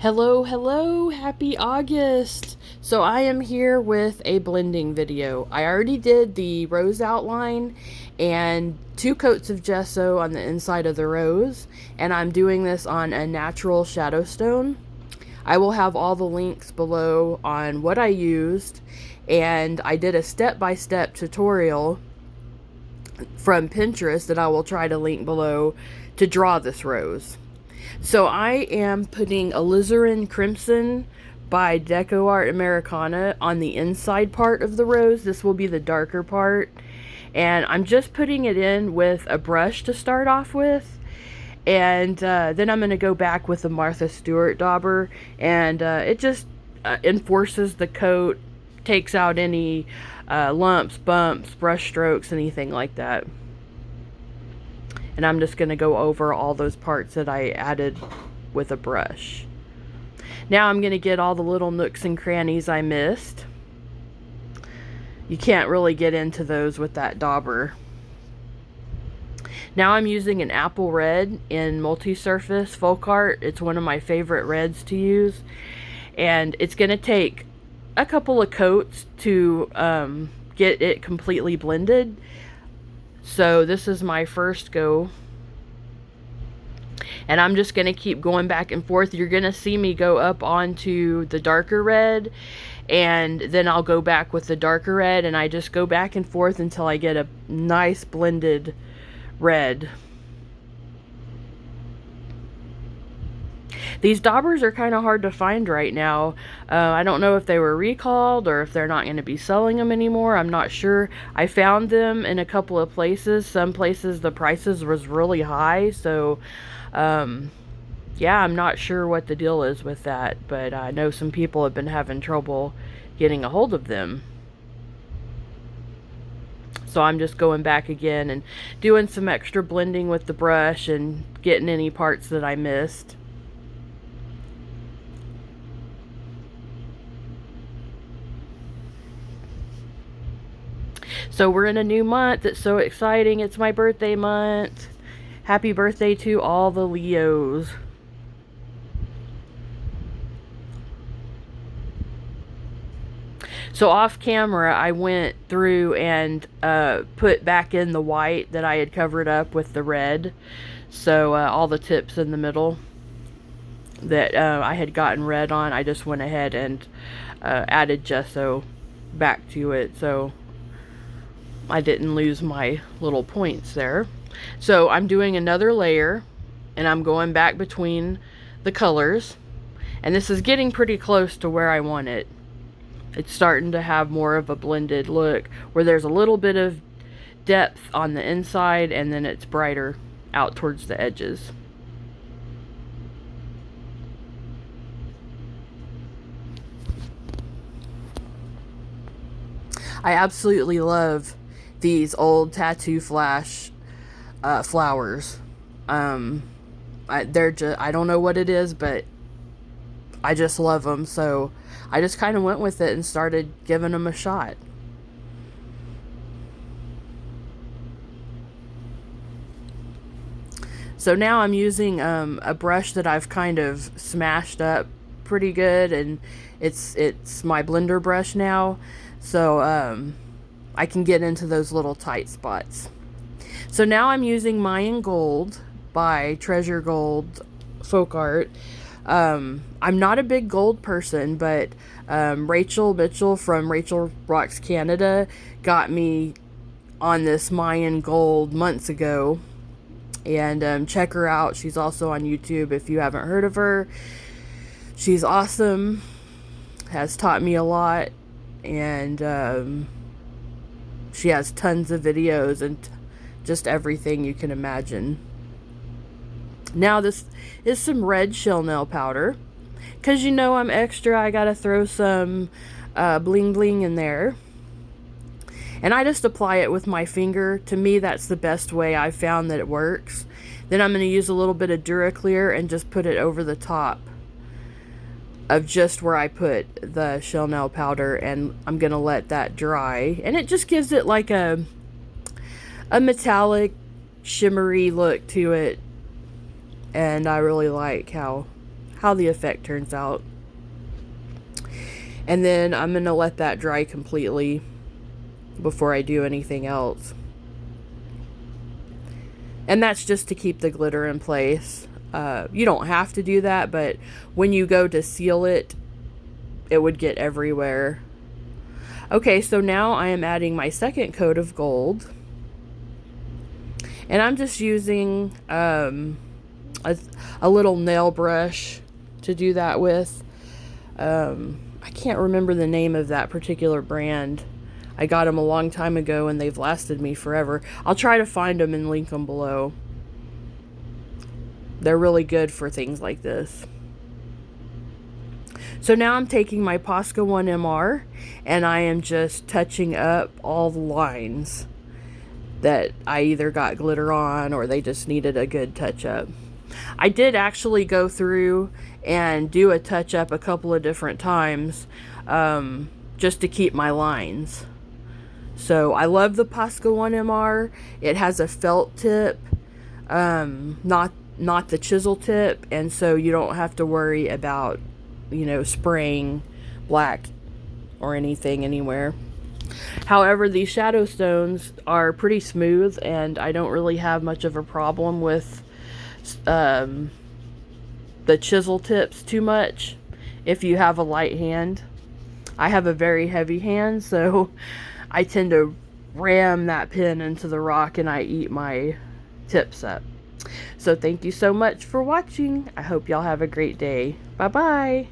Hello, hello, happy August. So I am here with a blending video. I already did the rose outline and 2 coats of gesso on the inside of the rose, and I'm doing this on a natural shadow stone. I will have all the links below on what I used, and I did a step-by-step tutorial from Pinterest that I will try to link below to draw this rose. So I am putting alizarin crimson by decoart Americana on the inside part of the rose. This will be the darker part, and I'm just putting it in with a brush to start off with, and then I'm going to go back with the Martha Stewart dauber, and it just enforces the coat, takes out any lumps, bumps, brush strokes, anything like that. And I'm just going to go over all those parts that I added with a brush. Now I'm going to get all the little nooks and crannies I missed. You can't really get into those with that dauber. Now I'm using an apple red in multi-surface Folkart. It's one of my favorite reds to use. And it's going to take a couple of coats to get it completely blended. So this is my first go, and I'm just going to keep going back and forth. You're going to see me go up onto the darker red, and then I'll go back with the darker red, and I just go back and forth until I get a nice blended red. These daubers are kind of hard to find right now. I don't know if they were recalled or if they're not going to be selling them anymore. I'm not sure. I found them in a couple of places. Some places the prices was really high. So, yeah, I'm not sure what the deal is with that. But I know some people have been having trouble getting a hold of them. So I'm just going back again and doing some extra blending with the brush and getting any parts that I missed. So we're in a new month. It's so exciting. It's my birthday month. Happy birthday to all the Leos. So off camera, I went through and put back in the white that I had covered up with the red. So all the tips in the middle that I had gotten red on, I just went ahead and added gesso back to it. So I didn't lose my little points there. So I'm doing another layer, and I'm going back between the colors, and this is getting pretty close to where I want it. It's starting to have more of a blended look where there's a little bit of depth on the inside, and then it's brighter out towards the edges. I absolutely love these old tattoo flash flowers. They're just, I don't know what it is, but I just love them. So I just kind of went with it and started giving them a shot. So now I'm using a brush that I've kind of smashed up pretty good, and it's my blender brush now. So I can get into those little tight spots. So now I'm using Myan Gold by Treasure Gold Folkart. I'm not a big gold person, but Rachel Mitchell from Rachel Rocks Canada got me on this Myan Gold months ago. And check her out. She's also on YouTube if you haven't heard of her. She's awesome. Has taught me a lot. And she has tons of videos and just everything you can imagine. Now this is some red shell nail powder, because you know I'm extra. I gotta throw some bling bling in there, and I just apply it with my finger. To me, that's the best way I've found that it works. Then I'm going to use a little bit of duraclear and just put it over the top of just where I put the shell nail powder, and I'm going to let that dry, and it just gives it like a metallic shimmery look to it, and I really like how how the effect turns out. And then I'm going to let that dry completely before I do anything else. And that's just to keep the glitter in place. You don't have to do that, but when you go to seal it, it would get everywhere. Okay, so now I am adding my second coat of gold. And I'm just using a little nail brush to do that with. I can't remember the name of that particular brand. I got them a long time ago and they've lasted me forever. I'll try to find them and link them below. They're really good for things like this. So now I'm taking my Posca 1MR and I am just touching up all the lines that I either got glitter on or they just needed a good touch up. I did actually go through and do a touch up a couple of different times just to keep my lines. So I love the Posca 1MR. It has a felt tip, not the chisel tip, and so you don't have to worry about, you know, spraying black or anything anywhere. However, these shadow stones are pretty smooth and I don't really have much of a problem with the chisel tips too much if you have a light hand. I have a very heavy hand, so I tend to ram that pin into the rock and I eat my tips up. So thank you so much for watching. I hope y'all have a great day. Bye bye.